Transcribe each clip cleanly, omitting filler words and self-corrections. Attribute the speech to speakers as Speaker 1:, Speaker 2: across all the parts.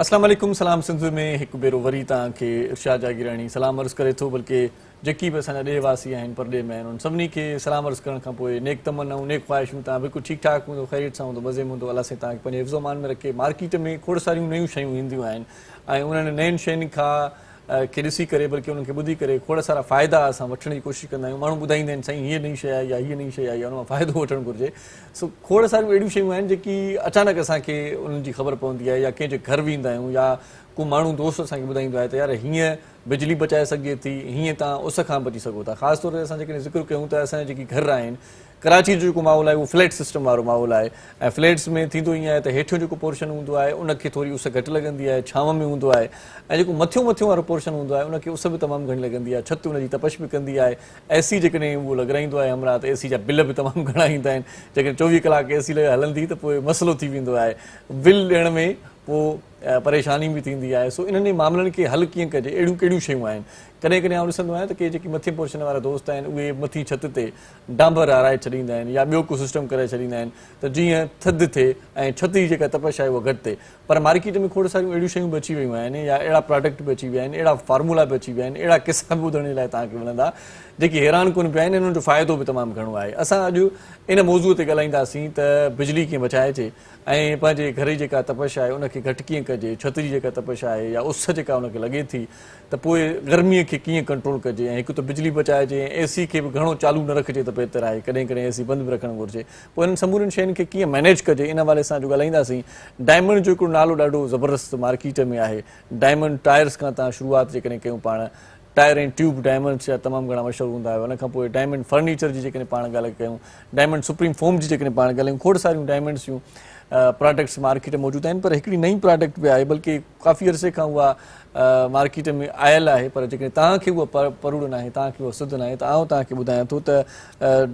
Speaker 1: अस्सलाम वालेकुम। सलाम सिंध में एक भेरो वरी तव्हांखे इरशाद जागीरानी सलाम अर्ज़ करे थो, बल्कि जेकी बि असांजा ॾे वासी आहिनि परॾे में आहिनि उन सभिनी खे सलाम अर्ज़ करण खां पोइ नेक तमन्नाऊं नेक ख़्वाहिशूं तव्हां बिल्कुलु ठीकु ठाकु हूंदो, ख़ैरियत सां हूंदो, मज़े में हूंदो। अलाह साईं तव्हांखे पंहिंजे हिफ़्ज़ो मान में रखे। मार्केट में खोड़ सारियूं नयूं शयूं ईंदियूं आहिनि ऐं उन्हनि नयुनि शयुनि खां खे ॾिसी करे बल्कि उन्हनि खे ॿुधी करे खोड़ सारा फ़ाइदा असां वठण जी कोशिशि कंदा आहियूं। माण्हू ॿुधाईंदा आहिनि साईं हीअ नई शइ आहे या हीअ नई शइ आहे या उन मां फ़ाइदो वठणु घुरिजे। सो खोड़ सारियूं अहिड़ियूं शयूं आहिनि जेकी अचानक असांखे उन्हनि जी ख़बर पवंदी आहे या कंहिंजे घर वेंदा आहियूं या को माण्हू दोस्त असांखे ॿुधाईंदो आहे त यार हीअं बिजली बचाए सघे थी, हीअं तव्हां उस खां बची सघो था। ख़ासि तौर ते असां जेकॾहिं ज़िक्र कयूं त असांजा जेकी घर आहिनि, कराची जो जेको माहौल आहे उहो फ्लैट सिस्टम वारो माहौल आहे ऐं फ्लैट्स में थींदो ईअं आहे त हेठियों जेको पोर्शन हूंदो आहे उनखे थोरी उस घटि लॻंदी आहे, छांव में हूंदो आहे, ऐं जेको मथियों वारो पोर्शन हूंदो आहे उनखे उस बि तमामु घणी लॻंदी आहे, छिति उनजी तपश बि कंदी आहे। एसी जेकॾहिं उहो लॻाराईंदो आहे हमरा त एसी जा बिल बि तमामु घणा ईंदा आहिनि। जेकॾहिं 24 कलाक एसी हलंदी त पोइ मसइलो थी वेंदो आहे, बिल ॾियण में पोइ परेशानी बि थींदी आहे। सो इन्हनि मामलनि खे हल कीअं कजे, अहिड़ियूं कहिड़ियूं शयूं आहिनि। कॾहिं कॾहिं आउं ॾिसंदो आहियां त के जेकी मथे पोर्शन वारा दोस्त आहिनि उहे मथी छिति ते डांबर हाराए छॾींदा आहिनि या ॿियो को सिस्टम करे छॾींदा आहिनि त जीअं थधि थिए ऐं छिति जी जेका तपश आहे उहा घटि थिए। पर मार्केट में खोड़ सारियूं अहिड़ियूं शयूं बि अची वियूं आहिनि या अहिड़ा प्रोडक्ट बि अची विया आहिनि, अहिड़ा फार्मूला बि अची विया आहिनि, अहिड़ा किस्सा बि ॿुधण लाइ तव्हांखे मिलंदा जेकी हैरान कोन पिया आहिनि। इन्हनि जो फ़ाइदो बि तमामु घणो आहे। असां अॼु इन मौज़ूअ ते ॻाल्हाईंदासीं त बिजली कीअं बचाइजे ऐं पंहिंजे घर जी जेका तपश आहे उनखे घटि कीअं कजे, छिति जी जेका तपश आहे या उस जेका उनखे लॻे थी त पोइ गर्मीअ खे कीअं कंट्रोल कजे। ऐं हिकु त बिजली बचाइजे, एसी खे बि घणो चालू न रखिजे त बहितर आहे, कॾहिं कॾहिं एसी बंदि बि रखणु घुरिजे। पोइ इन्हनि समूरनि शयुनि खे कीअं मैनेज कजे, इन वारे सां जो ॻाल्हाईंदासीं। डायमंड जो हिकिड़ो नालो ॾाढो ज़बरदस्त मार्केट में आहे। डायमंड टायर्स खां तव्हां शुरूआति जेकॾहिं कयूं पाण, टायर ऐं ट्यूब डायमंड्स जा तमामु घणा मशहूरु हूंदा हुआ। उनखां पोइ डायमंड फर्नीचर जी जेकॾहिं पाण ॻाल्हि कयूं, डायमंड सुप्रीम फोम जी जेकॾहिं पाण ॻाल्हायूं, खोड़ सारियूं डायमंड्स जूं प्रोडक्ट्स मार्केट में मौजूदु आहिनि। पर हिकिड़ी नई प्रोडक्ट बि आहे, बल्कि काफ़ी अरसे खां उहा मार्केट में आयल आहे, पर जेकॾहिं तव्हांखे उहा परुड़ न आहे, तव्हांखे उहा सिद्ध न आहे, त आउं तव्हांखे ॿुधायां थो त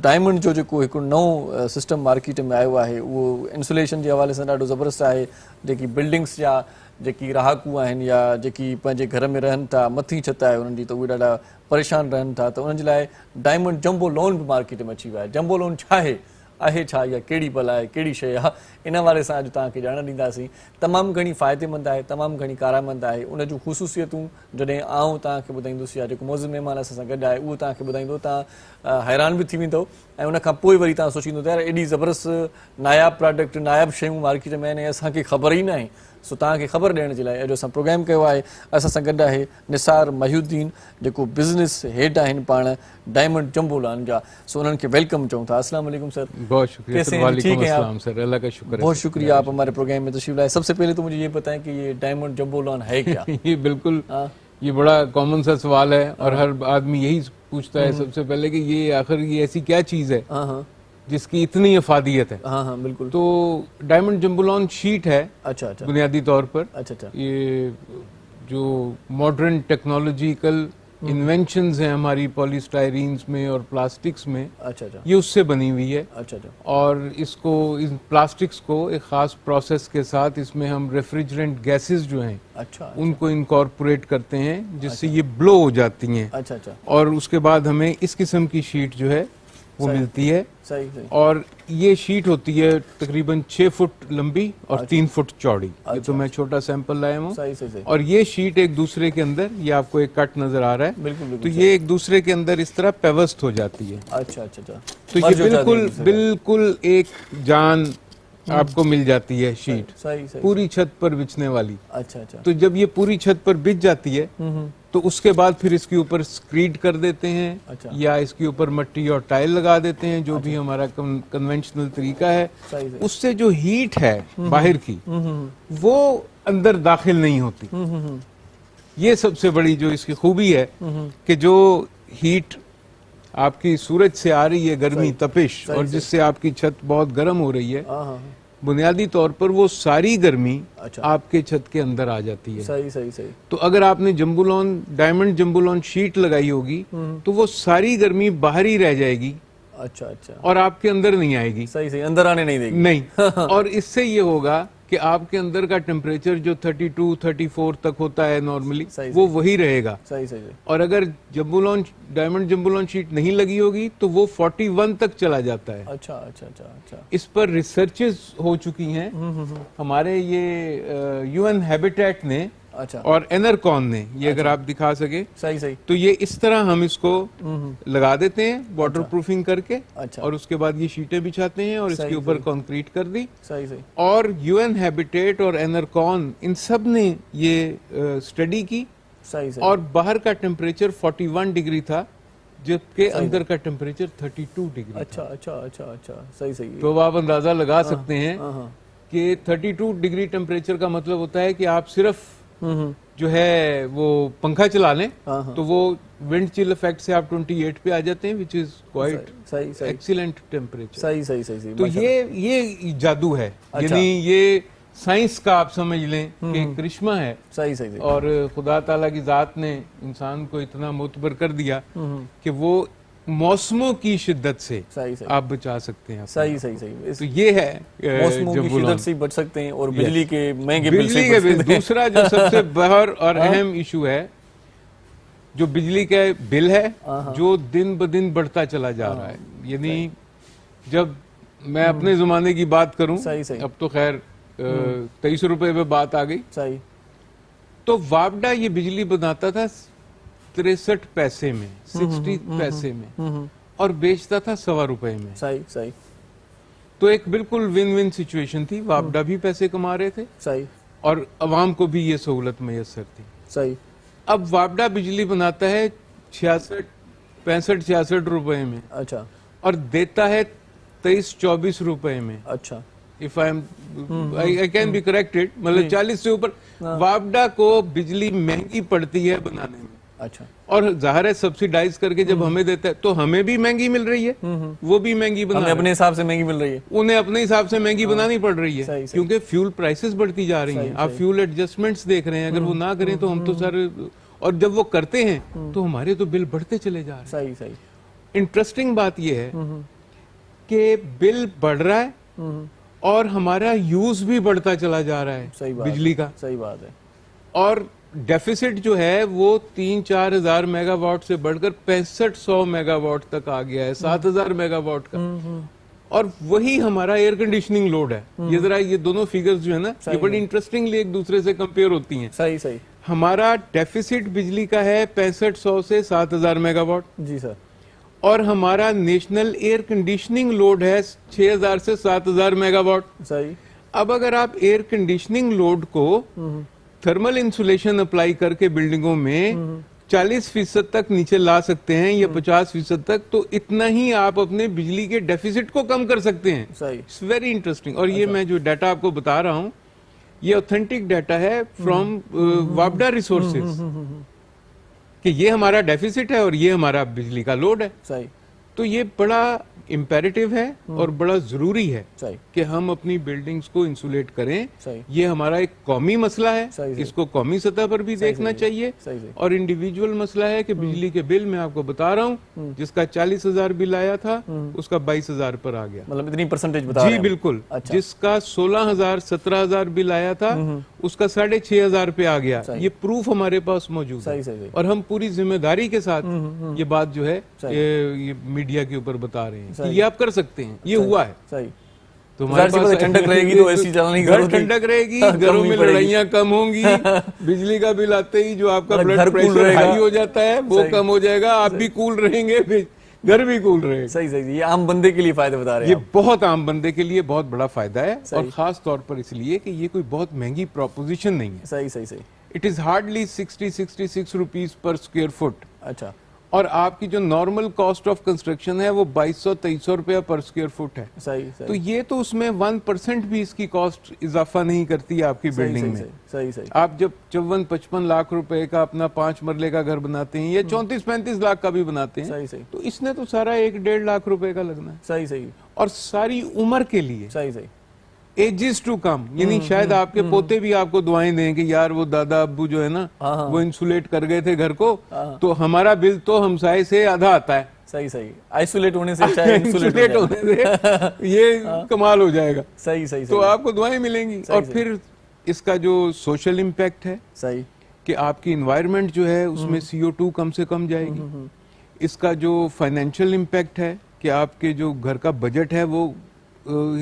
Speaker 1: डायमंड जो जेको हिकिड़ो नओं सिस्टम मार्केट में आयो आहे उहो इंसुलेशन जे हवाले सां ॾाढो ज़बरदस्त आहे। जेकी बिल्डिंग्स जा जेकी रहाकू आहिनि या जेकी पंहिंजे घर में रहनि था, मथी छिति आहे उन्हनि जी, त उहे ॾाढा परेशान रहनि था, त उन्हनि जे लाइ डायमंड जंबो लोन बि मार्केट में अची वियो आहे। जंबो लोन छा आहे छा या कहिड़ी भला आहे, कहिड़ी शइ आहे, इन वारे सां अॼु तव्हांखे ॼाण ॾींदासीं। तमामु घणी फ़ाइदेमंद आहे, तमामु घणी कारमंद आहे। उन जूं ख़ुशूसियतूं जॾहिं आउं तव्हांखे ॿुधाईंदुसि या जेको मौज़ूद महिमान असां सां गॾु आहे उहो तव्हांखे ॿुधाईंदो, तव्हां हैरान बि थी वेंदो ऐं उनखां पोइ वरी तव्हां सोचींदो त यार एॾी ज़बरदस्त नायाब प्रोडक्ट, नायाब शयूं मार्केट में आहिनि ऐं असांखे ख़बर ई न आहे। सो तव्हांखे ख़बर ॾियण जे लाइ अॼु असां प्रोग्राम कयो आहे। असां सां गॾु आहे निसार महिउद्दीन, जेको बिज़नेस हेड आहिनि पाण डायमंड जंबो लोन जा। सो उन्हनि खे वेलकम चऊं था। अस्सलाम वालेकुम सर।
Speaker 2: बहुत शुक्रिया सर। वालेकुम अस्सलाम सर, अल्लाह का शुक्र है।
Speaker 1: बहुत शुक्रिया आप हमारे प्रोग्राम में तशरीफ लाए। सबसे पहले तो मुझे ये बताएं कि ये डायमंड जंबो लोन है क्या?
Speaker 2: ये बिल्कुल ये बड़ा कॉमन सा सवाल है और हर आदमी यही पूछता है सबसे पहले कि ये आखिर ये ऐसी क्या चीज़ है जिसकी इतनी अफादियत है।
Speaker 1: हाँ बिल्कुल।
Speaker 2: तो डायमंड जंबो लोन शीट है
Speaker 1: अच्छा
Speaker 2: बुनियादी तौर पर।
Speaker 1: अच्छा
Speaker 2: ये जो मॉडर्न टेक्नोलॉजिकल इन्वेंशंस हैं हमारी पॉलीस्टायरीन्स में और प्लास्टिक्स में,
Speaker 1: अच्छा
Speaker 2: ये उससे बनी हुई है।
Speaker 1: अच्छा
Speaker 2: और इसको इन प्लास्टिक्स को एक ख़ास प्रोसेस के साथ इसमें हम रेफ्रिजरेंट गैसेस जो हैं
Speaker 1: अच्छा
Speaker 2: उनको इनकॉर्पोरेट करते हैं, जिससे ये ब्लो हो जाती हैं।
Speaker 1: अच्छा
Speaker 2: और उसके बाद हमें इस किस्म की शीट जो है वो मिलती है।
Speaker 1: सही।
Speaker 2: और ये शीट होती है तकरीबन 6 फुट लंबी और 3 फुट चौड़ी। ये तो मैं छोटा सैंपल लाया हूँ।
Speaker 1: सही।
Speaker 2: और ये शीट एक दूसरे के अंदर, ये आपको एक कट नजर आ रहा है,
Speaker 1: बिल्कुल
Speaker 2: तो ये एक दूसरे के अंदर इस तरह पेवस्ट हो जाती है।
Speaker 1: अच्छा
Speaker 2: तो ये बिल्कुल एक जान आपको मिल जाती है शीट,
Speaker 1: सही
Speaker 2: पूरी छत पर बिछने वाली।
Speaker 1: अच्छा
Speaker 2: तो जब ये पूरी छत पर बिछ जाती है तो उसके बाद फिर इसके ऊपर स्क्रीड कर देते हैं।
Speaker 1: अच्छा।
Speaker 2: या इसके ऊपर मट्टी और टाइल लगा देते हैं, जो भी हमारा कन्वेंशनल तरीका है। उससे जो हीट है बाहर की वो अंदर दाखिल नहीं होती। ये सबसे बड़ी जो इसकी खूबी है कि जो हीट आपकी सूरज से आ रही है, गर्मी तपिश, और जिससे आपकी छत बहुत गर्म हो रही है, बुनियादी तौर पर वो सारी गर्मी आपके छत के अंदर आ जाती है।
Speaker 1: सही।
Speaker 2: तो अगर आपने जंबोलोन डायमंड जंबोलोन शीट लगाई होगी तो वो सारी गर्मी बाहर ही रह जाएगी।
Speaker 1: अच्छा
Speaker 2: और आपके अंदर नहीं आएगी।
Speaker 1: सही अंदर आने नहीं देगी।
Speaker 2: नहीं। और इससे ये होगा کہ آپ کے اندر کا ٹیمپریچر جو 32 34 تک ہوتا ہے نارملی وہ وہی رہے گا. اور اگر ڈائمنڈ جمبو لون شیٹ نہیں لگی ہوگی تو وہ 41 تک چلا جاتا ہے.
Speaker 1: اچھا.
Speaker 2: اس پر ریسرچز ہو چکی ہیں ہمارے یہ یو این ہیبیٹیٹ نے اور انرکون نے, یہ اگر آپ دکھا سکے تو یہ اس طرح ہم اس کو لگا دیتے ہیں واٹر پروفنگ کر کے, اور اس کے بعد یہ شیٹیں بچھاتے ہیں اور اس کے اوپر کنکریٹ کر دی. اور یو این ہیبیٹیٹ اور انرکون ان سب نے یہ اسٹڈی کی, اور باہر کا ٹیمپریچر 41 ڈگری تھا جبکہ اندر کا ٹیمپریچر 32 ڈگری.
Speaker 1: اچھا.
Speaker 2: تو آپ اندازہ لگا سکتے ہیں کہ 32 ڈگری ٹیمپریچر کا مطلب ہوتا ہے کہ آپ صرف جو ہے وہ پنکھا چلا لیں تو وہ ونڈ چل افیکٹ سے آپ 28 پہ آ جاتے ہیں, وچ از کوائٹ ایکسیلنٹ ٹیمپریچر.
Speaker 1: صحیح.
Speaker 2: تو یہ جادو ہے, یعنی یہ سائنس کا آپ سمجھ لیں کہ کرشمہ ہے.
Speaker 1: صحیح.
Speaker 2: اور خدا تعالیٰ کی ذات نے انسان کو اتنا معتبر کر دیا کہ وہ موسموں کی شدت سے آپ بچا سکتے ہیں.
Speaker 1: صحیح.
Speaker 2: تو یہ ہے
Speaker 1: موسموں کی شدت سے بچ سکتے ہیں اور بجلی کے مہنگے بل سے بچ سکتے ہیں.
Speaker 2: دوسرا جو سب سے بڑا اور اہم ایشو ہے جو بجلی کا بل ہے جو دن بدن بڑھتا چلا جا رہا ہے. یعنی جب میں اپنے زمانے کی بات کروں, اب تو خیر 23 روپے پہ بات آ گئی, تو وابڈا یہ بجلی بناتا تھا 63 پیسے میں, 60 پیسے میں, اور بیچتا تھا 1.25 روپے میں.
Speaker 1: صحیح.
Speaker 2: تو ایک بالکل ون ون سچویشن تھی, وابڈا بھی پیسے کما رہے تھے اور عوام کو بھی یہ سہولت میسر تھی.
Speaker 1: صحیح.
Speaker 2: اب وابڈا بجلی بناتا ہے 65-66 روپے میں,
Speaker 1: اچھا,
Speaker 2: اور دیتا ہے 23-24 روپے میں.
Speaker 1: اچھا.
Speaker 2: If I can be corrected, مطلب 40 سے اوپر وابڈا کو بجلی مہنگی پڑتی ہے بنانے میں.
Speaker 1: اچھا.
Speaker 2: اور ظاہر ہے سبسیڈائز کر کے جب ہمیں دیتا ہے تو ہمیں بھی مہنگی مل رہی ہے, وہ بھی مہنگی بنا رہے ہیں,
Speaker 1: اپنے حساب سے مہنگی مل رہی ہے,
Speaker 2: انہیں اپنے حساب سے مہنگی بنانی پڑ رہی ہے کیونکہ فیول پرائسز بڑھتی جا رہی ہیں. آپ فیول ایڈجسٹمنٹس دیکھ رہے ہیں, اگر وہ نہ کریں تو ہم تو سارے, اور جب وہ کرتے ہیں تو ہمارے تو بل بڑھتے چلے جا رہے ہیں.
Speaker 1: صحیح.
Speaker 2: انٹرسٹنگ بات یہ ہے کہ بل بڑھ رہا ہے اور ہمارا یوز بھی بڑھتا چلا جا رہا ہے بجلی کا.
Speaker 1: صحیح بات ہے.
Speaker 2: اور ڈیفیسٹ جو ہے وہ 3-4 ہزار میگا واٹ سے بڑھ کر 6500 میگا واٹ تک آ گیا ہے, 7000 میگا واٹ کا. اور وہی ہمارا ایئر کنڈیشننگ لوڈ ہے. یہ ذرا یہ دونوں فیگرز جو ہے نا یہ بڑی انٹرسٹنگلی ایک دوسرے سے کمپیئر ہوتی ہیں.
Speaker 1: صحیح.
Speaker 2: ہمارا ڈیفیسٹ بجلی کا ہے 6500 سے 7000 میگا واٹ.
Speaker 1: جی سر.
Speaker 2: اور ہمارا نیشنل ایئر کنڈیشننگ لوڈ ہے 6000 سے 7000 میگا واٹ.
Speaker 1: صحیح.
Speaker 2: اب اگر آپ ایئر کنڈیشننگ لوڈ کو تھرمل انسولیشن اپلائی کر کے بلڈنگوں میں 40% تک نیچے لا سکتے ہیں یا 50% تک, تو اتنا ہی آپ اپنے بجلی کے ڈیفیسٹ کو کم کر سکتے ہیں. It's very interesting. اور یہ میں جو ڈیٹا آپ کو بتا رہا ہوں یہ اوتھینٹک ڈیٹا ہے فرام وابڈا ریسورسز کہ یہ ہمارا ڈیفیسٹ ہے اور یہ ہمارا بجلی کا لوڈ ہے.
Speaker 1: صحیح.
Speaker 2: تو یہ بڑا امپیریٹیو ہے اور بڑا ضروری ہے کہ ہم اپنی بلڈنگز کو انسولیٹ کریں. یہ ہمارا ایک قومی مسئلہ ہے, اس کو قومی سطح پر بھی دیکھنا چاہیے. اور انڈیویجول مسئلہ ہے کہ بجلی کے بل میں آپ کو بتا رہا ہوں جس کا 40,000 بل آیا تھا اس کا 22,000 پر آ گیا.
Speaker 1: مطلب اتنی پرسنٹیج بتا رہے ہیں.
Speaker 2: جی بالکل. جس کا 16,000 17,000 بل آیا تھا اس کا 6,500 پہ آ گیا. یہ پروف ہمارے پاس موجود ہے اور ہم پوری ذمہ داری کے ساتھ یہ بات جو ہے یہ میڈیا کے اوپر بتا رہے ہیں کہ یہ آپ کر سکتے ہیں. یہ ہوا ہے.
Speaker 1: صحیح.
Speaker 2: تو ہمارے پاس
Speaker 1: ٹھنڈک رہے گی تو ایسی چلنے کی ضرورت نہیں.
Speaker 2: ٹھنڈک رہے گی, گھروں میں لڑائیاں کم ہوں گی, بجلی کا بل آتے ہی جو آپ کا بلڈ پریشر ہائی ہو جاتا ہے وہ کم ہو جائے گا, آپ بھی کول رہیں گے, گھر بھی کول رہے گا.
Speaker 1: صحیح. یہ عام بندے کے لیے فائدہ بتا رہے ہیں.
Speaker 2: یہ بہت عام بندے کے لیے بہت بڑا فائدہ ہے اور خاص طور پر اس لیے کہ یہ کوئی بہت مہنگی پروپوزیشن نہیں ہے.
Speaker 1: صحیح.
Speaker 2: اٹ از ہارڈلی 60-66 روپیز پر اسکوائر فٹ.
Speaker 1: اچھا.
Speaker 2: اور آپ کی جو نارمل کاسٹ آف کنسٹرکشن ہے وہ 2200-2300 روپیہ پر اسکوائر فٹ ہے.
Speaker 1: صحیح.
Speaker 2: تو یہ تو اس میں 1% بھی اس کی کاسٹ اضافہ نہیں کرتی آپ کی بلڈنگ میں.
Speaker 1: صحیح. آپ
Speaker 2: جب 54-55 لاکھ روپے کا اپنا 5 مرلے کا گھر بناتے ہیں یا 34-35 لاکھ کا بھی بناتے ہیں تو اس نے تو سارا 1-1.5 لاکھ روپے کا لگنا ہے.
Speaker 1: صحیح.
Speaker 2: اور ساری عمر کے لیے.
Speaker 1: صحیح.
Speaker 2: ایجز ٹو کم, یعنی شاید آپ کے پوتے بھی آپ کو دعائیں دیں کہ یار وہ دادا ابو جو ہے نا وہ انسولیٹ کر گئے تھے گھر کو, تو ہمارا بل تو ہمسائے سے آدھا آتا ہے.
Speaker 1: صحیح صحیح, آئسولیٹ ہونے سے اچھا ہے
Speaker 2: انسولیٹ ہونے سے یہ کمال ہو جائے گا.
Speaker 1: صحیح صحیح,
Speaker 2: تو آپ کو دعائیں ملیں گی. اور پھر اس کا جو سوشل امپیکٹ ہے
Speaker 1: صحیح
Speaker 2: کہ آپ کی انوائرمنٹ جو ہے اس میں CO2 کم سے کم جائے گی. اس کا جو فائنینشیل امپیکٹ ہے کہ آپ کے جو گھر کا بجٹ ہے وہ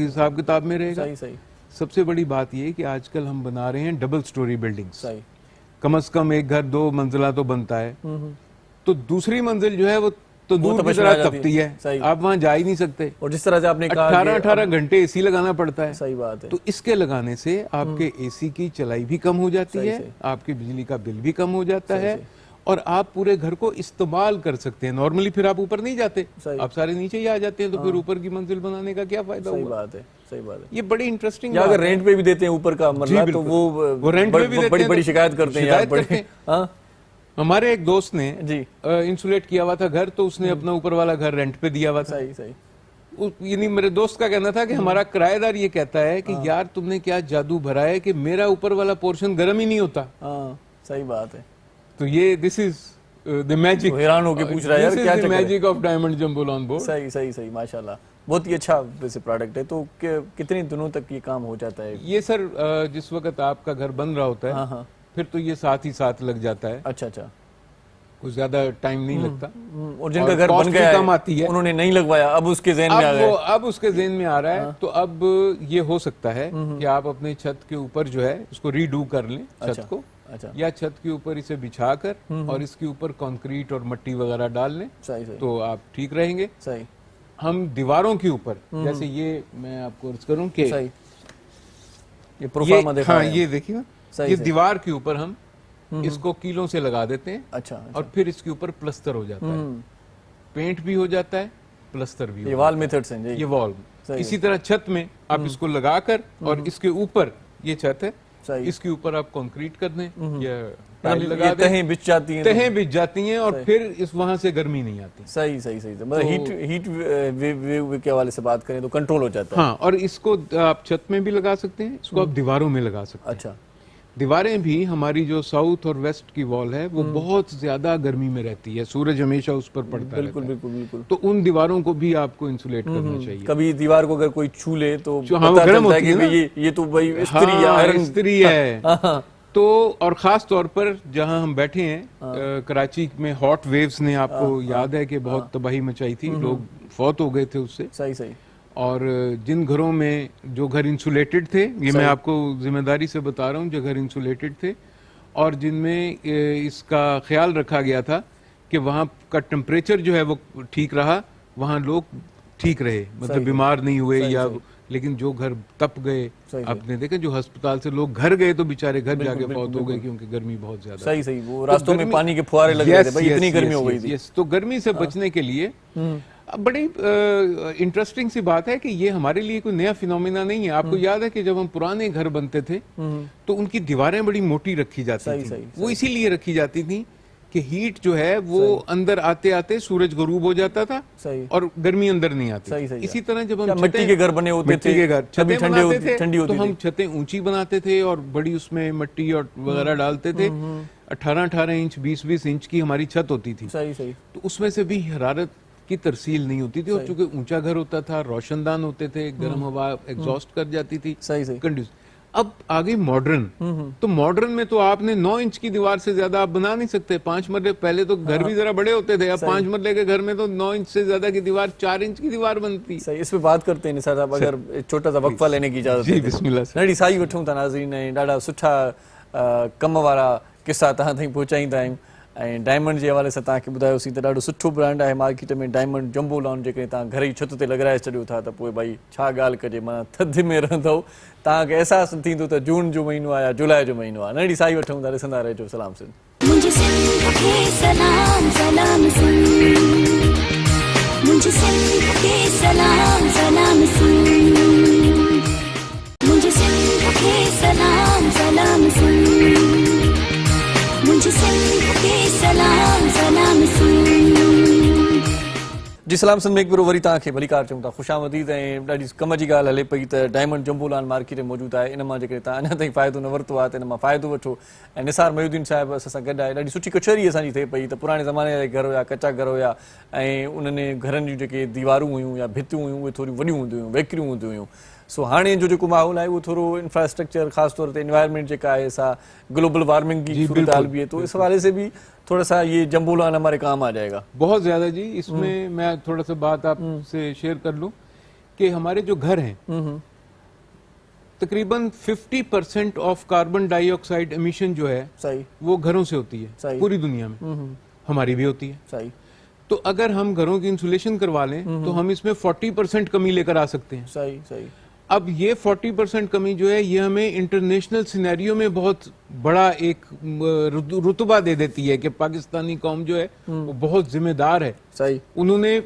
Speaker 2: حساب کتاب میں رہے گا.
Speaker 1: صحیح صحیح.
Speaker 2: سب سے بڑی بات یہ کہ آج کل ہم بنا رہے ہیں ڈبل سٹوری بلڈنگز.
Speaker 1: صحیح.
Speaker 2: کم از کم ایک گھر 2 منزلہ تو بنتا ہے, تو دوسری منزل جو ہے وہ تو دور کی طرح تپتی ہے, آپ وہاں جا ہی نہیں سکتے.
Speaker 1: اور جس طرح سے آپ نے کہا
Speaker 2: 18 گھنٹے اے سی لگانا پڑتا ہے.
Speaker 1: صحیح بات ہے.
Speaker 2: تو اس کے لگانے سے آپ کے اے سی کی چلائی بھی کم ہو جاتی ہے, آپ کی بجلی کا بل بھی کم ہو جاتا ہے, اور آپ پورے گھر کو استعمال کر سکتے ہیں. نارملی پھر آپ اوپر نہیں جاتے, آپ سارے نیچے ہی آ جاتے ہیں, تو پھر اوپر کی منزل بنانے کا کیا فائدہ ہوگا.
Speaker 1: صحیح بات ہے, صحیح بات ہے.
Speaker 2: یہ بڑی انٹرسٹنگ.
Speaker 1: اگر رینٹ پہ بھی دیتے ہیں اوپر کا مرلہ تو وہ
Speaker 2: رینٹ پہ بھی
Speaker 1: بڑی بڑی شکایت کرتے ہیں یار بڑے.
Speaker 2: ہمارے ایک دوست نے
Speaker 1: جی
Speaker 2: انسولیٹ کیا ہوا تھا گھر, تو اس نے اپنا اوپر والا گھر رینٹ پہ دیا ہوا تھا.
Speaker 1: صحیح صحیح.
Speaker 2: یعنی میرے دوست کا کہنا تھا کہ ہمارا کرایہ دار یہ کہتا ہے کہ یار تم نے کیا جادو بھرا ہے کہ میرا اوپر والا پورشن گرم ہی نہیں ہوتا.
Speaker 1: ہاں صحیح بات ہے.
Speaker 2: تو یہ دس از the magic.
Speaker 1: حیران ہو کے پوچھ رہا ہے یار کیا
Speaker 2: چکر ہے. Magic of Diamond Jumbo Lawn Board.
Speaker 1: صحیح صحیح صحیح, ماشاءاللہ بہت ہی اچھا ویسے پروڈکٹ ہے. تو کتنے دنوں تک یہ کام ہو جاتا ہے؟
Speaker 2: یہ سر جس وقت آپ کا گھر بن رہا ہوتا ہے پھر تو یہ ساتھ ہی ساتھ لگ جاتا ہے.
Speaker 1: اچھا اچھا,
Speaker 2: کچھ زیادہ ٹائم نہیں لگتا.
Speaker 1: اور جن کا گھر بن گیا ہے انہوں نے نہیں لگوایا, اب اس کے ذہن میں آ گیا,
Speaker 2: اب اس کے ذہن میں آ رہا ہے, تو اب یہ ہو سکتا ہے کہ آپ اپنے چھت کے اوپر جو ہے اس کو ریڈو کر لیں چھت کو, یا چھت کے اوپر اسے بچھا کر اور اس کے اوپر کنکریٹ اور مٹی وغیرہ ڈال لیں, تو آپ ٹھیک رہیں گے.
Speaker 1: صحیح.
Speaker 2: ہم دیواروں کے اوپر جیسے یہ میں آپ کو عرض کروں کہ
Speaker 1: یہ پروفارما دیکھا ہے,
Speaker 2: یہ دیکھیے نا, یہ دیوار کے اوپر ہم اس کو کیلوں سے لگا دیتے ہیں.
Speaker 1: اچھا.
Speaker 2: اور پھر اس کے اوپر پلستر ہو جاتا ہے, پینٹ بھی ہو جاتا ہے, پلستر بھی.
Speaker 1: یہ وال میتھڈز ہیں. یہ
Speaker 2: وال. اسی طرح چھت میں آپ اس کو لگا کر اور اس کے اوپر یہ چھت ہے, اس کے اوپر آپ کنکریٹ کر دیں یا ٹائل لگا دیں, تہیں بچ جاتی ہیں اور پھر اس وہاں سے گرمی نہیں آتی.
Speaker 1: صحیح صحیح صحیح. مطلب ہیٹ ویو کے حوالے سے بات کریں تو کنٹرول ہو جاتا ہے.
Speaker 2: ہاں, اور اس کو آپ چھت میں بھی لگا سکتے ہیں, اس کو آپ دیواروں میں لگا سکتے ہیں.
Speaker 1: اچھا.
Speaker 2: دیواریں بھی ہماری جو ساؤتھ اور ویسٹ کی وال ہے وہ بہت زیادہ گرمی میں رہتی ہے, سورج ہمیشہ اس پر پڑتا ہے.
Speaker 1: بالکل بالکل بالکل.
Speaker 2: تو ان دیواروں کو بھی آپ کو انسولیٹ کرنا چاہیے.
Speaker 1: کبھی دیوار کو اگر کوئی چھو لے تو پتہ چلتا ہے کہ یہ تو بھائی
Speaker 2: استری ہے. تو اور خاص طور پر جہاں ہم بیٹھے ہیں کراچی میں ہاٹ ویوز نے آپ کو یاد ہے کہ بہت تباہی مچائی تھی, لوگ فوت ہو گئے تھے اس سے.
Speaker 1: صحیح صحیح.
Speaker 2: اور جن گھروں میں جو گھر انسولیٹڈ تھے, یہ میں آپ کو ذمہ داری سے بتا رہا ہوں, جو گھر انسولیٹڈ تھے اور جن میں اس کا خیال رکھا گیا تھا کہ وہاں کا ٹمپریچر جو ہے وہ ٹھیک رہا, وہاں لوگ ٹھیک رہے, مطلب بیمار نہیں ہوئے یا. لیکن جو گھر تپ گئے, آپ نے دیکھا جو ہسپتال سے لوگ گھر گئے تو بیچارے گھر جا کے فوت ہو گئے کیونکہ گرمی بہت زیادہ.
Speaker 1: صحیح صحیح. وہ راستوں میں پانی کے فوارے لگ رہے تھے بھائی, اتنی گرمی ہو گئی تھی.
Speaker 2: تو گرمی سے بچنے کے لیے بڑی انٹرسٹنگ سی بات ہے کہ یہ ہمارے لیے کوئی نیا فینومینا نہیں ہے. آپ کو یاد ہے کہ جب ہم پرانے گھر بنتے تھے تو ان کی دیواریں بڑی موٹی رکھی جاتی تھیں. وہ اسی لیے رکھی جاتی تھیں کہ ہیٹ جو ہے وہ اندر آتے آتے سورج غروب ہو جاتا تھا اور گرمی اندر نہیں آتی. اسی طرح جب ہم
Speaker 1: مٹی کے گھر بنے ہوتے تھے,
Speaker 2: چھتیں بناتے تھے تو ہم چھتیں اونچی بناتے تھے اور بڑی اس میں مٹی اور وغیرہ ڈالتے تھے. 18 انچ 20 انچ کی ہماری چھت ہوتی تھی. تو اس میں سے بھی حرارت کی ترسیل نہیں ہوتی تھی, اور چونکہ اونچا گھر ہوتا تھا, روشن دان ہوتے تھے, گرم ہوا ایگزاسٹ کر جاتی تھی. اب آگے ماڈرن, تو ماڈرن میں تو آپ نے 9 انچ کی دیوار سے زیادہ آپ بنا نہیں سکتے. 5 مرلے پہلے تو گھر بھی ذرا بڑے ہوتے تھے, اب 5 مرلے کے گھر میں تو 9 انچ سے زیادہ کی دیوار 4 انچ کی دیوار بنتی.
Speaker 1: صحیح. اس پہ بات کرتے ہیں نثار صاحب, اگر چھوٹا سا وقفہ لینے کی اجازت
Speaker 2: جی بسم اللہ.
Speaker 1: نڑی سائی وٹھوں تا ناظرین, ॾाढा सुठा कम वारा किस्सा तव्हां ताईं पहुचाईंदा आहियूं. ऐं डायमंड जे हवाले सां तव्हांखे ॿुधायोसीं त ॾाढो सुठो ब्रांड आहे मार्केट में डायमंड जंबो लॉन. जेकॾहिं तव्हां घर जी छत ते लॻाए छॾियो था त पोइ भई छा ॻाल्हि कजे, माना थधि में रहंदव, तव्हांखे अहसासु थींदो त जून जो महीनो आहे या जुलाई जो महीनो आहे. नंढी साई वठूं था, ॾिसंदा रहिजो. सलाम सिंध. मुंहिंजे सिंध खे सलाम सलाम सिंध, मुंहिंजे सिंध खे सलाम सलाम सिंध, मुंहिंजे सिंध खे सलाम सलाम सिंध, मुंहिंजे सिंध खे सलाम सलाम सिंध. जी सलाम सन में एक बार वरी तव्हांखे भलीकार चऊं था ख़ुशामदीद ऐं ॾाढी कम जी ॻाल्हि हले पई त डायमंड जंबूलाल मार्केट में मौजूदु आहे इन मां जेकॾहिं तव्हां अञा ताईं फ़ाइदो न वरितो आहे त इन मां फ़ाइदो वठो ऐं निसार मोहिउद्दीन साहिब असां सां गॾु आहे ॾाढी सुठी कचहरी असांजी थिए पई त पुराणे ज़माने जा घर हुया कचा घर हुया ऐं उन्हनि घरनि जूं जेके दीवारूं हुयूं या भितियूं हुयूं उहे थोरियूं वॾियूं हूंदियूं हुयूं वेकिरियूं हूंदियूं हुयूं सो हाणे जो जेको माहौल आहे उहो थोरो इंफ्रास्ट्रक्चर ख़ासि तौर ते एनवायरमेंट जेका आहे सा ग्लोबल वार्मिंग की सूरत हाल भी है तो इस हवाले से भी थोड़ा सा ये जंबूलाल हमारे काम आ जाएगा।
Speaker 2: बहुत ज्यादा जी। इसमें मैं थोड़ा सा बात आपसे शेयर कर लूं कि हमारे जो घर हैं तकरीबन 50% ऑफ कार्बन डाइऑक्साइड एमिशन जो है
Speaker 1: सही वो
Speaker 2: घरों से होती है पूरी दुनिया में, हमारी भी होती है।
Speaker 1: सही
Speaker 2: तो अगर हम घरों की इंसुलेशन करवा लें तो हम इसमें 40% कमी लेकर आ सकते हैं।
Speaker 1: सही सही। अब
Speaker 2: ये 40% कमी जो है ये हमें इंटरनेशनल सिनेरियो में बहुत बड़ा एक रुतबा दे देती है कि पाकिस्तानी कौम जो है वो बहुत जिम्मेदार है।
Speaker 1: सही।
Speaker 2: उन्होंने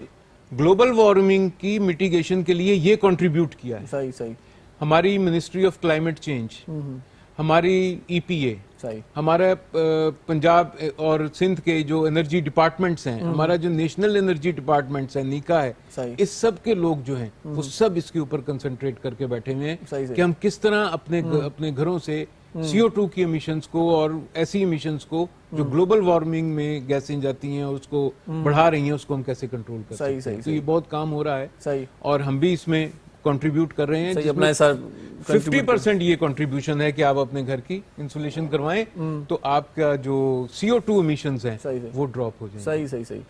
Speaker 2: ग्लोबल वार्मिंग की मिटिगेशन के लिए ये कंट्रीब्यूट किया है।
Speaker 1: सही सही।
Speaker 2: हमारी मिनिस्ट्री ऑफ क्लाइमेट चेंज, हमारी EPA, हमारा पंजाब और सिंध के जो एनर्जी डिपार्टमेंट्स हैं, हमारा जो नेशनल एनर्जी डिपार्टमेंट्स है, नीका है, इस सब के लोग जो हैं वो सब इसके ऊपर कंसंट्रेट करके बैठे हुए हैं कि हम किस तरह अपने घरों से CO2 की एमिशंस को और ऐसी एमिशंस को जो ग्लोबल वार्मिंग में गैसें जाती हैं उसको बढ़ा रही हैं उसको हम कैसे कंट्रोल कर सकते हैं। तो ये बहुत काम हो रहा है और हम भी इसमें कंट्रीब्यूट कर रहे हैं।
Speaker 1: अपना ऐसा
Speaker 2: 50% ये कंट्रीब्यूशन है कि आप अपने घर की इंसुलेशन करवाएं तो आपका जो CO2 एमिशंस हैं वो ड्रॉप हो जाएंगे।
Speaker 1: सही सही सही।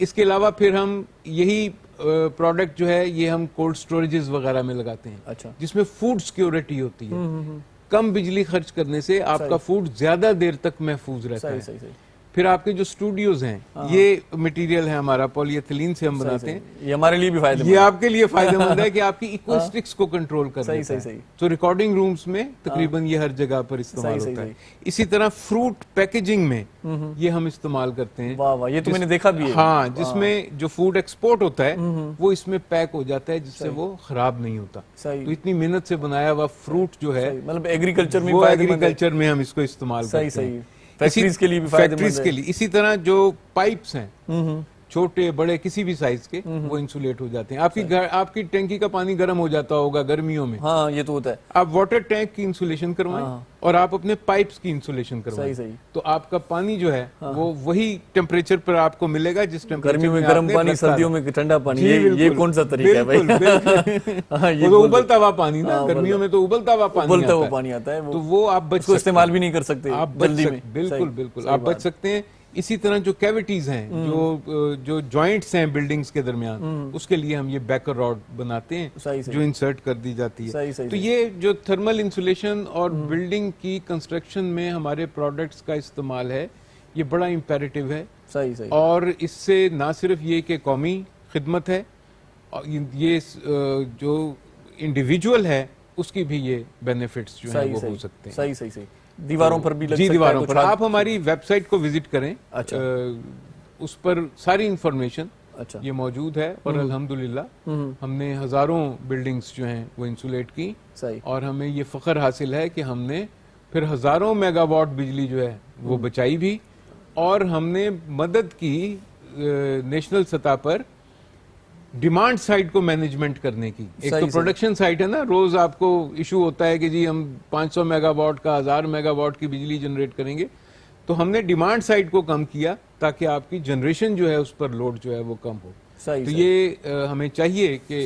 Speaker 2: इसके अलावा फिर हम यही प्रोडक्ट जो है ये हम कोल्ड स्टोरेजेस वगैरह में लगाते हैं।
Speaker 1: अच्छा।
Speaker 2: जिसमें फूड सिक्योरिटी होती है। कम बिजली खर्च करने से आपका फूड ज्यादा देर तक महफूज रहता है।
Speaker 1: सही सही।
Speaker 2: फिर आपके जो स्टूडियोज हैं ये मटेरियल है हमारा पॉलीएथिलीन से हम बनाते हैं।
Speaker 1: ये हमारे लिए भी फायदेमंद,
Speaker 2: ये आपके लिए फायदेमंद है कि आपकी इक्वेस्टिक्स को कंट्रोल कर
Speaker 1: सही सही सही।
Speaker 2: तो रिकॉर्डिंग रूम्स में तकरीबन ये हर जगह पर इस्तेमाल होता है। इसी तरह फ्रूट पैकेजिंग में ये हम इस्तेमाल करते हैं।
Speaker 1: वाह वाह, ये तो मैंने देखा भी है।
Speaker 2: हाँ, जिसमें जो फूड एक्सपोर्ट होता है वो इसमें पैक हो जाता है जिससे वो खराब नहीं होता। तो इतनी मेहनत से बनाया हुआ फ्रूट जो है
Speaker 1: मतलब एग्रीकल्चर में,
Speaker 2: वो एग्रीकल्चर में हम इसको इस्तेमाल करते हैं।
Speaker 1: फैक्ट्रीज के लिए भी
Speaker 2: फैक्ट्रीज के लिए। इसी तरह जो पाइप्स हैं छोटे बड़े किसी भी साइज के वो इंसुलेट हो जाते हैं। आपकी टैंकी का पानी गर्म हो जाता होगा गर्मियों में।
Speaker 1: हाँ, ये तो होता है।
Speaker 2: आप वाटर टैंक की इंसुलेशन करवाएं और आप अपने पाइप्स की इंसुलेशन करवाएं।
Speaker 1: सही। तो
Speaker 2: आपका पानी जो है वो वही टेम्परेचर पर आपको मिलेगा जिस टेम्परेचर
Speaker 1: गर्मियों में गर्म पानी, सर्दियों में ठंडा पानी। ये कौन सा तरीका है भाई?
Speaker 2: वो तो उबलता हुआ पानी ना, गर्मियों में तो उबलता हुआ
Speaker 1: पानी आता है,
Speaker 2: तो वो आप
Speaker 1: इस्तेमाल भी नहीं कर सकते
Speaker 2: आप जल्दी में। बिल्कुल आप बच सकते हैं। इसी तरह जो कैविटीज हैं, जो जॉइंट्स हैं बिल्डिंग्स के दरमियान, उसके लिए हम ये बैकर रॉड बनाते हैं जो इंसर्ट कर दी जाती है। तो ये जो थर्मल इंसुलेशन और बिल्डिंग की कंस्ट्रक्शन में हमारे प्रोडक्ट्स का इस्तेमाल है ये बड़ा इम्पेरेटिव है।
Speaker 1: सही।
Speaker 2: और इससे ना सिर्फ ये कि कौमी खिदमत है, ये जो इंडिविजुअल है उसकी भी ये बेनिफिट्स जो है वो हो सकते हैं।
Speaker 1: सही। दीवारों पर भी लग सकता है।
Speaker 2: दीवारों पर आप हमारी वेबसाइट को विजिट करें।
Speaker 1: अच्छा।
Speaker 2: उस पर सारी इंफॉर्मेशन
Speaker 1: अच्छा
Speaker 2: ये मौजूद है और अल्हम्दुलिल्लाह हमने हजारों बिल्डिंग्स जो हैं वो इंसुलेट की। और हमें ये फख्र हासिल है कि हमने फिर हजारों मेगावाट बिजली जो है वो बचाई भी और हमने मदद की नेशनल सतह पर डिमांड साइड को मैनेजमेंट करने की। एक तो प्रोडक्शन साइड है ना, रोज आपको इशू होता है कि जी हम 500 मेगावाट का 1000 मेगावाट की बिजली जनरेट करेंगे, तो हमने डिमांड साइड को कम किया ताकि आपकी जनरेशन जो है उस पर लोड जो है वो कम हो। तो ये हमें चाहिए कि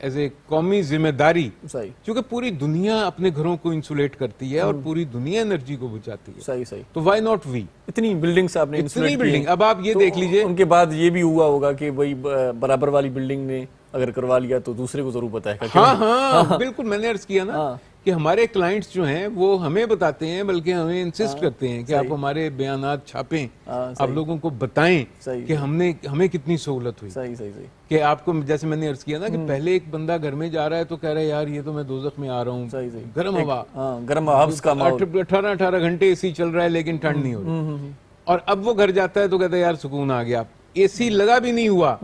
Speaker 2: एज ए कौमी जिम्मेदारी, क्योंकि पूरी दुनिया अपने घरों को इंसुलेट करती है और पूरी दुनिया एनर्जी को बचाती है।
Speaker 1: सही। तो
Speaker 2: वाई नॉट वी?
Speaker 1: इतनी बिल्डिंग्स आपने इंसुलेट की।
Speaker 2: बिल्डिंग अब आप ये देख लीजिए,
Speaker 1: उनके बाद ये भी हुआ होगा कि भाई बराबर वाली बिल्डिंग ने अगर करवा लिया तो दूसरे को जरूर पता है।
Speaker 2: हाँ, बिल्कुल। मैंने अर्ज किया ना कि हमारे क्लाइंट्स जो हैं वो हमें बताते हैं, बल्कि हमें इंसिस्ट करते हैं कि आप हमारे बयानात छापें, आप लोगों को बताएं कि हमें कितनी सहूलत हुई।
Speaker 1: सही।
Speaker 2: कि आपको जैसे मैंने अर्ज किया ना कि पहले एक बंदा घर में जा रहा है तो कह रहा है यार ये तो मैं दोजख में आ रहा हूँ, गर्म हवा, 18 घंटे एसी चल रहा है लेकिन ठंड नहीं हो रही। और अब वो घर जाता है तो कहता है यार सुकून आ गया, एसी लगा भी नहीं हुआ।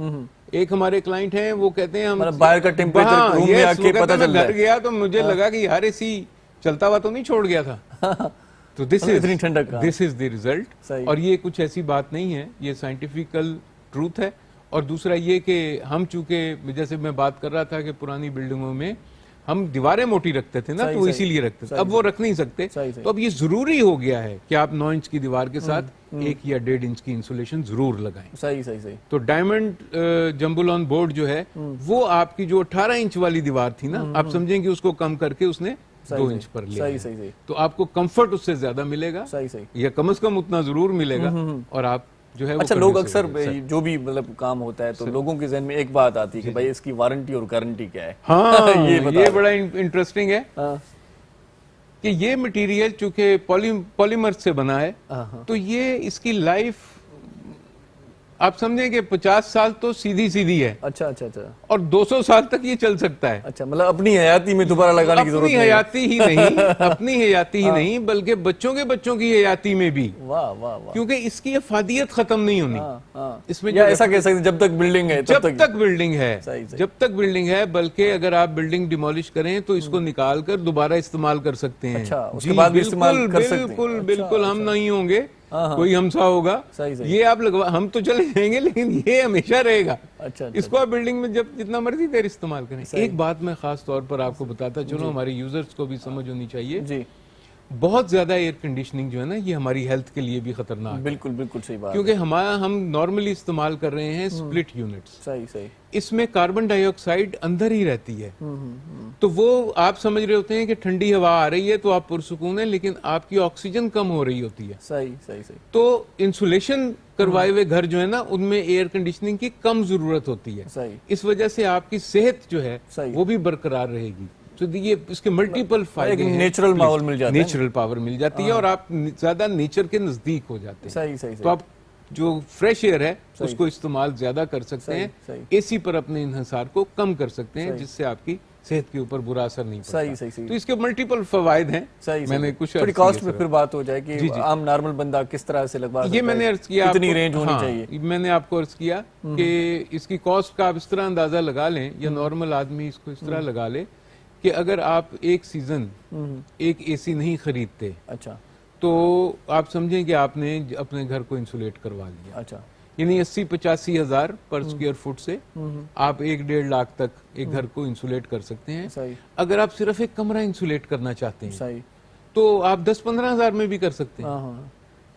Speaker 2: एक हमारे क्लाइंट हैं वो कहते हैं हम
Speaker 1: बाहर का टेम्परेचर रूम में आके पता चल रहा है।
Speaker 2: घर गया तो मुझे लगा कि यार एसी चलता हुआ तो नहीं छोड़ गया था। तो दिस इज द रिजल्ट। और ये कुछ ऐसी बात नहीं है, ये साइंटिफिकल ट्रूथ है اور دوسرا یہ کہ ہم چونکہ جیسے میں بات کر رہا تھا کہ پرانی بلڈنگوں میں ہم دیواریں موٹی رکھتے تھے نا، تو وہ اسی لیے رکھتے تھے، اب وہ رکھ نہیں سکتے، تو اب یہ ضروری ہو گیا ہے کہ آپ 9 انچ کی دیوار کے ساتھ 1 یا 1.5 انچ کی انسولیشن ضرور لگائیں.
Speaker 1: صحیح.
Speaker 2: تو ڈائمنڈ جمبل آن بورڈ جو ہے وہ آپ کی جو 18 انچ والی دیوار تھی نا، آپ سمجھیں کہ اس کو کم کر کے اس نے 2 انچ پر لیا، تو آپ کو کمفرٹ اس سے زیادہ ملے گا، یا کم از کم اتنا ضرور ملے گا، اور آپ جو ہے.
Speaker 1: اچھا، لوگ اکثر جو بھی مطلب کام ہوتا ہے تو لوگوں کے ذہن میں ایک بات آتی ہے کہ بھائی اس کی وارنٹی اور گارنٹی کیا ہے.
Speaker 2: ہاں یہ بڑا انٹرسٹنگ ہے کہ یہ مٹیریل چونکہ پولیمر سے بنا ہے، تو یہ اس کی لائف آپ سمجھیں کہ 50 سال تو سیدھی ہے.
Speaker 1: اچھا.
Speaker 2: اور 200 سال تک یہ چل سکتا ہے.
Speaker 1: اچھا، مطلب اپنی حیاتی میں دوبارہ لگانے کی ضرورت نہیں ہے.
Speaker 2: اپنی حیاتی ہی نہیں بلکہ بچوں کی حیاتی میں بھی.
Speaker 1: واہ.
Speaker 2: کیونکہ اس کی افادیت ختم نہیں ہونی.
Speaker 1: اس میں ایسا کہہ سکتے جب تک بلڈنگ ہے،
Speaker 2: جب تک بلڈنگ ہے، بلکہ اگر آپ بلڈنگ ڈیمولش کریں تو اس کو نکال کر دوبارہ استعمال کر سکتے ہیں. بالکل ہم نہیں ہوں گے، کوئی ہمسا ہوگا، یہ آپ ہم تو چلے جائیں گے لیکن یہ ہمیشہ رہے گا. اس کو آپ بلڈنگ میں جتنا مرضی دیر استعمال کریں. ایک بات میں خاص طور پر آپ کو بتاتا چلو، ہمارے یوزرز کو بھی سمجھ ہونی چاہیے، بہت زیادہ ایئر کنڈیشننگ جو ہے نا یہ ہماری ہیلتھ کے لیے بھی خطرناک ہے. بالکل
Speaker 1: صحیح بات.
Speaker 2: کیونکہ ہم نارملی استعمال کر رہے ہیں سپلٹ یونٹس.
Speaker 1: صحیح.
Speaker 2: اس میں کاربن ڈائی آکسائڈ اندر ہی رہتی ہے، تو وہ آپ سمجھ رہے ہوتے ہیں کہ ٹھنڈی ہوا آ رہی ہے تو آپ پرسکون ہیں، لیکن آپ کی آکسیجن کم ہو رہی ہوتی ہے.
Speaker 1: صحیح.
Speaker 2: تو انسولیشن کروائے ہوئے گھر جو ہے نا ان میں ایئر کنڈیشننگ کی کم ضرورت ہوتی ہے. اس وجہ سے آپ کی صحت جو ہے وہ بھی برقرار رہے گی. تو یہ اس کے ملٹیپل فائدے ہیں.
Speaker 1: نیچرل ماحول مل جاتا ہے،
Speaker 2: نیچرل پاور مل جاتی ہے، اور آپ زیادہ نیچر کے نزدیک ہو جاتے ہیں.
Speaker 1: صحیح.
Speaker 2: تو آپ جو فریش ایئر ہے اس کو استعمال زیادہ کر سکتے ہیں، اے سی پر اپنے انحصار کو کم کر سکتے ہیں، جس سے آپ کی صحت کے اوپر برا اثر نہیں پڑتا.
Speaker 1: صحیح.
Speaker 2: تو اس کے ملٹیپل فوائد ہیں.
Speaker 1: میں نے کچھ تھوڑی کاسٹ پہ پھر بات ہو جائے کہ عام نارمل بندہ کس طرح سے لگوا سکتا ہے.
Speaker 2: یہ میں نے عرض کیا
Speaker 1: کتنی رینج ہونی چاہیے.
Speaker 2: میں نے آپ کو عرض کیا کہ اس کی کاسٹ کا آپ اس طرح اندازہ لگا لیں، یا نارمل آدمی اس کو اس طرح لگا لے کہ اگر آپ ایک سیزن ایک اے سی نہیں خریدتے،
Speaker 1: اچھا،
Speaker 2: تو آپ سمجھیں کہ آپ نے اپنے گھر کو انسولیٹ کروا لیا.
Speaker 1: اچھا،
Speaker 2: یعنی 80-85 ہزار پر اسکوائر فٹ سے آپ 1-1.5 لاکھ تک ایک گھر کو انسولیٹ کر سکتے ہیں. اگر آپ صرف ایک کمرہ انسولیٹ کرنا چاہتے ہیں تو آپ 10-15 ہزار میں بھی کر سکتے ہیں،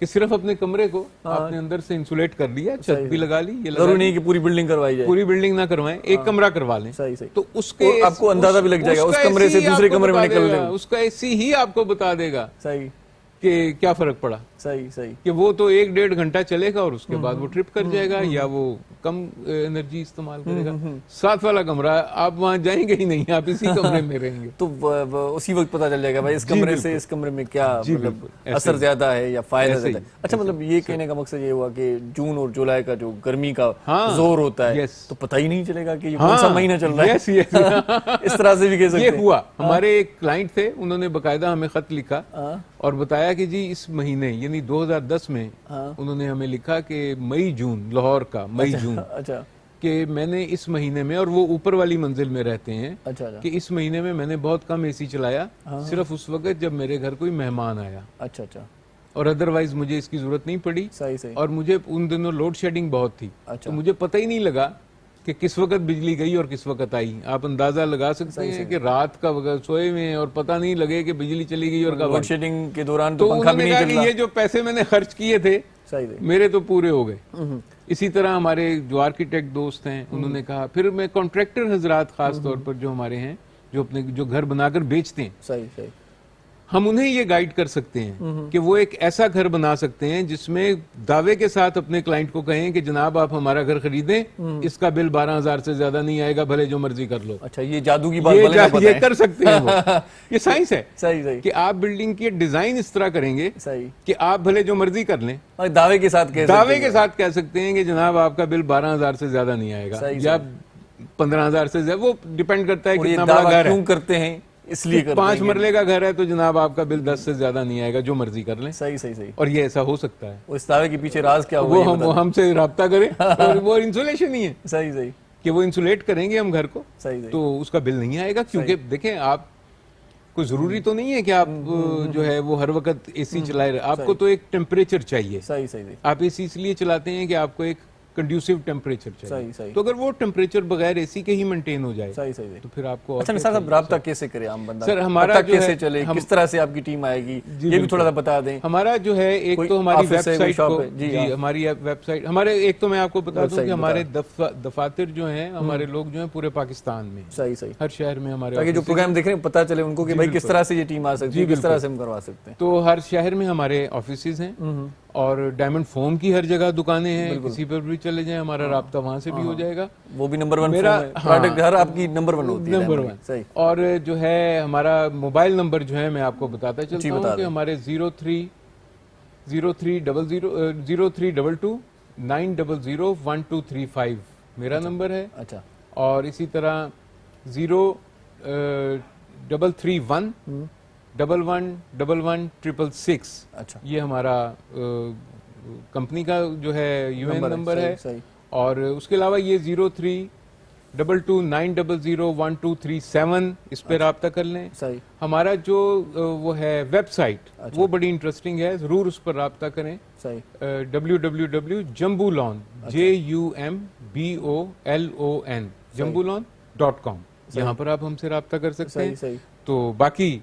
Speaker 2: کہ صرف اپنے کمرے کو آپ نے اندر سے انسولیٹ کر لیا، چھت بھی لگا لی. یہ ضروری نہیں
Speaker 1: کہ پوری بلڈنگ کروائی جائے،
Speaker 2: پوری بلڈنگ نہ کروائیں، ایک کمرہ کروا لیں.
Speaker 1: تو اس کے آپ کو اندازہ بھی لگ جائے گا، اس کمرے سے دوسرے کمرے میں نکل لیں،
Speaker 2: اس کا اے سی ہی آپ کو بتا دے گا کہ کیا فرق پڑا.
Speaker 1: صحیح.
Speaker 2: کہ وہ تو 1-1.5 گھنٹہ چلے گا اور اس کے بعد وہ ٹرپ کر جائے گا، یا وہ کم انرجی استعمال کرے گا. ساتھ والا کمرہ آپ وہاں جائیں گے ہی نہیں، آپ اسی کمرے میں رہیں گے.
Speaker 1: تو اسی وقت پتا چل جائے گا بھائی اس کمرے سے اس کمرے میں کیا مطلب اثر زیادہ ہے یا فائدہ زیادہ ہے. اچھا، مطلب یہ کہنے کا مقصد یہ ہوا کہ جون اور جولائی کا جو گرمی کا زور ہوتا ہے تو پتہ ہی نہیں چلے گا کہ یہ کون سا مہینہ چل رہا ہے. اس طرح سے بھی کہہ سکتے ہیں.
Speaker 2: یہ ہوا، ہمارے ایک کلائنٹ تھے، انہوں نے باقاعدہ ہمیں خط لکھا اور بتایا کہ جی اس مہینے یعنی 2010 میں انہوں نے ہمیں لکھا کہ مئی جون، لاہور کا مئی جون، کہ میں نے اس مہینے میں، اور وہ اوپر والی منزل میں رہتے ہیں، کہ اس مہینے میں نے بہت کم اے سی چلایا، صرف اس وقت جب میرے گھر کوئی مہمان آیا.
Speaker 1: اچھا.
Speaker 2: اور ادروائز مجھے اس کی ضرورت نہیں پڑی. اور مجھے ان دنوں لوڈ شیڈنگ بہت تھی، تو مجھے پتہ ہی نہیں لگا کہ کس وقت بجلی گئی اور کس وقت آئی. آپ اندازہ لگا سکتے ہیں کہ رات کا وقت سوئے ہوئے اور پتہ نہیں لگے کہ بجلی چلی گئی اور
Speaker 1: لوڈ شیڈنگ کے دوران
Speaker 2: تو انہوں نے کہا کہ یہ جو پیسے میں نے خرچ کیے تھے میرے تو پورے ہو گئے. اسی طرح ہمارے جو آرکیٹیکٹ دوست ہیں انہوں نے کہا، پھر میں کانٹریکٹر حضرات خاص طور پر جو ہمارے ہیں جو اپنے جو گھر بنا کر بیچتے ہیں، ہم انہیں یہ گائیڈ کر سکتے ہیں کہ وہ ایک ایسا گھر بنا سکتے ہیں جس میں دعوے کے ساتھ اپنے کلائنٹ کو کہیں کہ جناب آپ ہمارا گھر خریدیں، اس کا بل 12,000 سے زیادہ نہیں آئے گا، بھلے جو مرضی کر لو.
Speaker 1: اچھا، یہ جادو کی بات
Speaker 2: یہ کر سکتے ہیں وہ. یہ سائنس ہے کہ آپ بلڈنگ کی ڈیزائن اس طرح کریں گے کہ آپ بھلے جو مرضی کر لیں،
Speaker 1: دعوے کے ساتھ
Speaker 2: کہہ سکتے ہیں کہ جناب آپ کا بل 12,000 سے زیادہ نہیں آئے گا یا 15,000 سے زیادہ. وہ ڈیپینڈ کرتا ہے کتنا بڑا گھر ہے،
Speaker 1: کرتے ہیں اس لیے
Speaker 2: 5 مرلے کا گھر ہے تو جناب آپ کا بل 10 سے زیادہ نہیں آئے گا، جو مرضی کر لیں.
Speaker 1: صحیح.
Speaker 2: اور یہ ایسا ہو سکتا ہے.
Speaker 1: اس دعوے کے پیچھے راز کیا ہوگا
Speaker 2: وہ ہم سے رابطہ کریں، اور وہ انسولیشن ہی ہے.
Speaker 1: صحیح
Speaker 2: کہ وہ انسولیٹ کریں گے ہم گھر کو، تو اس کا بل نہیں آئے گا. کیونکہ دیکھیں، آپ کو ضروری تو نہیں ہے کہ آپ جو ہے وہ ہر وقت اے سی چلائے رہے. آپ کو تو ایک ٹیمپریچر چاہیے.
Speaker 1: صحیح.
Speaker 2: آپ اے سی اس لیے چلاتے ہیں کہ آپ کو ایک कंड्यूसिव टेम्परेचर चाहिए।
Speaker 1: सही।
Speaker 2: तो अगर वो टेम्परेचर बगैर एसी के ही मेंटेन हो जाए
Speaker 1: सही
Speaker 2: तो फिर आपको
Speaker 1: अच्छा निसार साहब राब्ता कैसे करे आम बंदा?
Speaker 2: सर हमारा
Speaker 1: पता
Speaker 2: जो
Speaker 1: कैसे
Speaker 2: है
Speaker 1: चले, किस तरह से आपकी टीम आएगी, ये भी थोड़ा सा बता दें।
Speaker 2: हमारा जो है एक तो हमारी वेबसाइट को
Speaker 1: जी
Speaker 2: हमारी वेबसाइट हमारे एक तो मैं आपको बता दूं कि हमारे दफातर जो हैं हमारे लोग जो हैं पूरे पाकिस्तान में
Speaker 1: सही
Speaker 2: हर शहर में हमारे,
Speaker 1: ताकि जो प्रोग्राम देख रहे हैं पता चले उनको कि भाई किस तरह से ये टीम आ सकती है, किस तरह से हम करवा सकते हैं।
Speaker 2: तो हर शहर में हमारे ऑफिसेज हैं और डायमंड फोम की हर जगह दुकानें हैं, किसी पर भी चले जाएं हमारा राब्ता वहां से भी हो जाएगा।
Speaker 1: वो भी नंबर 1
Speaker 2: मेरा
Speaker 1: प्रोडक्ट हर आपकी नंबर 1 होती है,
Speaker 2: नंबर 1
Speaker 1: सही।
Speaker 2: और जो है हमारा मोबाइल नंबर जो है मैं आपको बताता चलता हूँ कि हमारे 0322 9001235 मेरा नंबर है।
Speaker 1: अच्छा।
Speaker 2: और इसी तरह 0331 1111
Speaker 1: अच्छा,
Speaker 2: ये हमारा कंपनी का जो है यूएन नंबर है।
Speaker 1: सही।
Speaker 2: और उसके अलावा ये 0322900123 इस पे राब्ता कर लें।
Speaker 1: सही।
Speaker 2: हमारा जो वो है वेबसाइट वो बड़ी इंटरेस्टिंग है, जरूर उस पर राब्ता करें।
Speaker 1: सही।
Speaker 2: www.jambulon JUMBOLON jambulon.com यहाँ पर आप हमसे राब्ता कर सकते हैं।
Speaker 1: सही।
Speaker 2: तो बाकी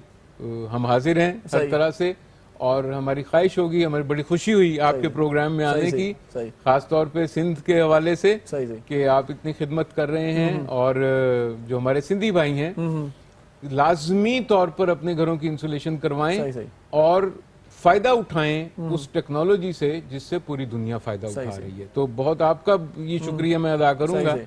Speaker 2: हम हाजिर हैं हर तरह से, और हमारी ख्वाहिश होगी, हमारी बड़ी खुशी हुई आपके प्रोग्राम में आने की, खास तौर पे सिंध के हवाले से कि आप इतनी खिदमत कर रहे हैं। और जो हमारे सिंधी भाई हैं लाजमी तौर पर अपने घरों की इंसुलेशन करवाएं और फायदा उठाएं उस टेक्नोलॉजी से जिससे पूरी दुनिया फायदा उठा रही है। तो बहुत आपका ये शुक्रिया मैं अदा करूंगा।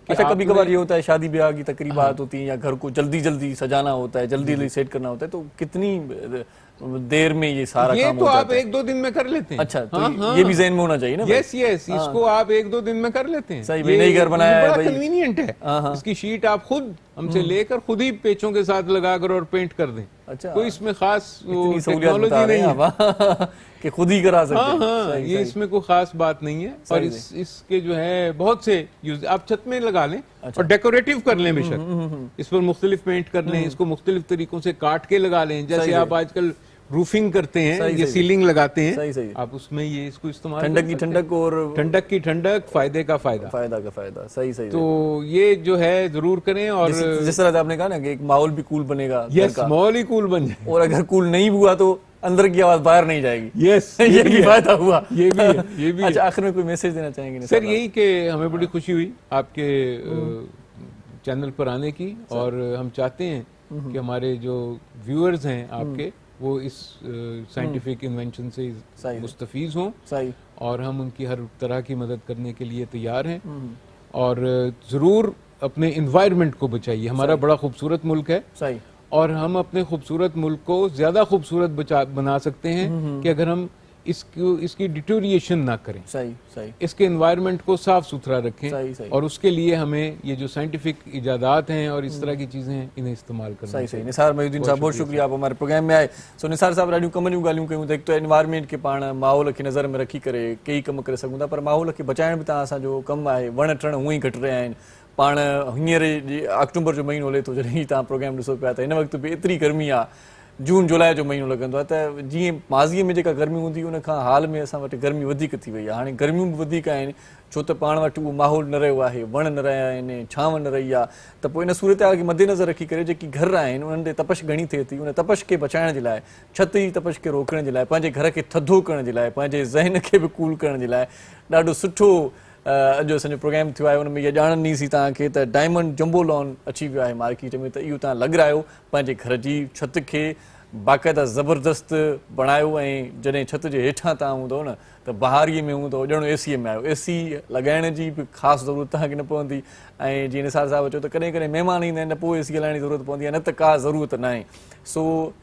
Speaker 1: अच्छा, कभी कभार ये होता है शादी ब्याह की तकरीबात होती हैं या घर को जल्दी जल्दी सजाना होता है, जल्दी जल्दी सेट करना होता है, तो कितनी देर में ये सारा काम
Speaker 2: तो
Speaker 1: हो जाता
Speaker 2: आप 1-2 दिन में कर लेते हैं।
Speaker 1: अच्छा, तो ये भी ज़हन में होना चाहिए ना।
Speaker 2: यस इसको आप 1-2 दिन में कर लेते हैं।
Speaker 1: सही, नई घर बनाया है,
Speaker 2: बड़ा कन्वीनियंट है। इसकी शीट आप खुद हमसे लेकर खुद ही पेचों के साथ लगाकर और पेंट कर दें।
Speaker 1: अच्छा,
Speaker 2: कोई इसमें खास टेक्नोलॉजी नहीं है
Speaker 1: कि खुद ही करा सकते हैं।
Speaker 2: हाँ, ये इसमें कोई खास बात नहीं है। और इसके जो है बहुत से यूज आप छत में लगा लें और डेकोरेटिव कर लें, बेशक इस पर मुख्तलिफ पेंट कर लें, इसको मुख्तलिफ तरीकों से काट के लगा लें, जैसे आप आजकल रूफिंग करते हैं, ये सीलिंग लगाते हैं।
Speaker 1: सही।
Speaker 2: आप उसमें ये इसको इस्तेमाल,
Speaker 1: ठंडक की ठंडक और
Speaker 2: ठंडक की ठंडक, फायदे का फायदा।
Speaker 1: सही।
Speaker 2: तो ये जो है जरूर करें। और
Speaker 1: जिस तरह से आपने कहा ना कि एक माहौल भी कूल बनेगा,
Speaker 2: यस माहौल ही कूल बन जाए,
Speaker 1: और अगर कूल नहीं हुआ तो अंदर की आवाज बाहर नहीं जाएगी।
Speaker 2: यस
Speaker 1: ये भी फायदा हुआ।
Speaker 2: ये भी है।
Speaker 1: अच्छा, आखिर में कोई मैसेज देना चाहेंगे?
Speaker 2: सर यही कि हमें बड़ी खुशी हुई आपके चैनल पर आने की, और हम चाहते हैं कि हमारे जो व्यूअर्स हैं आपके वो इस साइंटिफिक इन्वेंशन से मुस्तफीज हों।
Speaker 1: सही।
Speaker 2: और हम उनकी हर तरह की मदद करने के लिए तैयार हैं। और जरूर अपने इन्वायरमेंट को बचाइए। हमारा बड़ा खूबसूरत मुल्क है।
Speaker 1: सही।
Speaker 2: और हम अपने खूबसूरत मुल्क को ज्यादा खूबसूरत बना सकते हैं कि अगर हम इसकी डिटोरिएशन ना करें।
Speaker 1: सही।
Speaker 2: इसके एनवायरनमेंट को साफ सुथरा रखें।
Speaker 1: सही।
Speaker 2: और उसके लिए हमें ये जो साइंटिफिक इजादात हैं और इस तरह की चीजें हैं इन्हें इस्तेमाल करना।
Speaker 1: सही। निसार मोहिउद्दीन साहब, बहुत शुक्रिया आप हमारे प्रोग्राम में आए। सो निसार साहब ॾाढियूं कम जूं ॻाल्हियूं कयूं। एक तो एनवायरनमेंट के पाण माहौल खे नज़र में रखी करे कई कम करे सघूं था, पर माहौल खे बचाइण बि तव्हां असांजो कमु आहे। वण टिण हूअं ई घटि रहिया आहिनि। पाण हींअर अक्टूबर जो महीनो हले थो, जॾहिं तव्हां प्रोग्राम ॾिसो पिया त हिन वक़्तु बि एतिरी गर्मी आहे। जून जुलाई जो महीनो लॻंदो आहे, त जीअं माज़ीअ में जेका गर्मी हूंदी उन खां हाल में असां वटि गर्मी वधीक थी वई आहे। हाणे गर्मियूं बि वधीक आहिनि, छो त पाण वटि उहो माहौल न रहियो आहे, वण न रहिया आहिनि, छांव न रही आहे। त पोइ इन सूरत हाल खे मद्देनज़र रखी करे जेकी घर आहिनि उन्हनि ते तपश घणी थिए थी, उन तपश खे बचाइण जे लाइ, छत जी तपश खे रोकण जे लाइ, पंहिंजे घर खे थधो करण जे लाइ, पंहिंजे ज़हन खे बि कूल करण जे लाइ ॾाढो सुठो अॼु असांजो प्रोग्राम थियो आहे। उन में इहा ॼाण ॾींसीं तव्हांखे त डायमंड जंबो लॉन अची वियो आहे मार्केट में, त इहो तव्हां लॻारायो पंहिंजे घर जी छत खे बाक़ाइदा ज़बरदस्त बणायो। ऐं जॾहिं छत जे हेठां तव्हां हूंदव न त बहारीअ में हूंदव, ॼणो एसीअ में आयो। एसी लॻाइण जी बि ख़ासि ज़रूरत तव्हांखे न पवंदी। ऐं जीअं निसार साहिबु चयो त कॾहिं कॾहिं महिमान ईंदा आहिनि, न पोइ एसी हलाइण जी ज़रूरत पवंदी आहे, न त का ज़रूरत न आहे। सो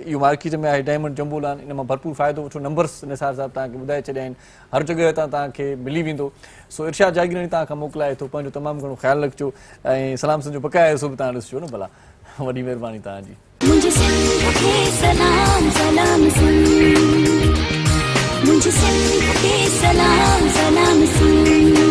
Speaker 1: इहो मार्केट में आहे डायमंड जंबो लॉन, इन मां भरपूर फ़ाइदो वठो। नंबर्स निसार साहिबु तव्हांखे ॿुधाए छॾिया आहिनि, हर जॻह तां तव्हांखे मिली वेंदो। सो इरशाद जागीरानी तव्हां खां मोकिलाए थो, पंहिंजो तमामु घणो ख्यालु रखिजो ऐं सलाम सम्झो बक़ाया सो बि तव्हां ॾिसिजो न भला। वॾी महिरबानी तव्हांजी।
Speaker 3: मुझे सिंध के सलाम सलाम सुन, मुझे सिंध के सलाम सलाम सुन।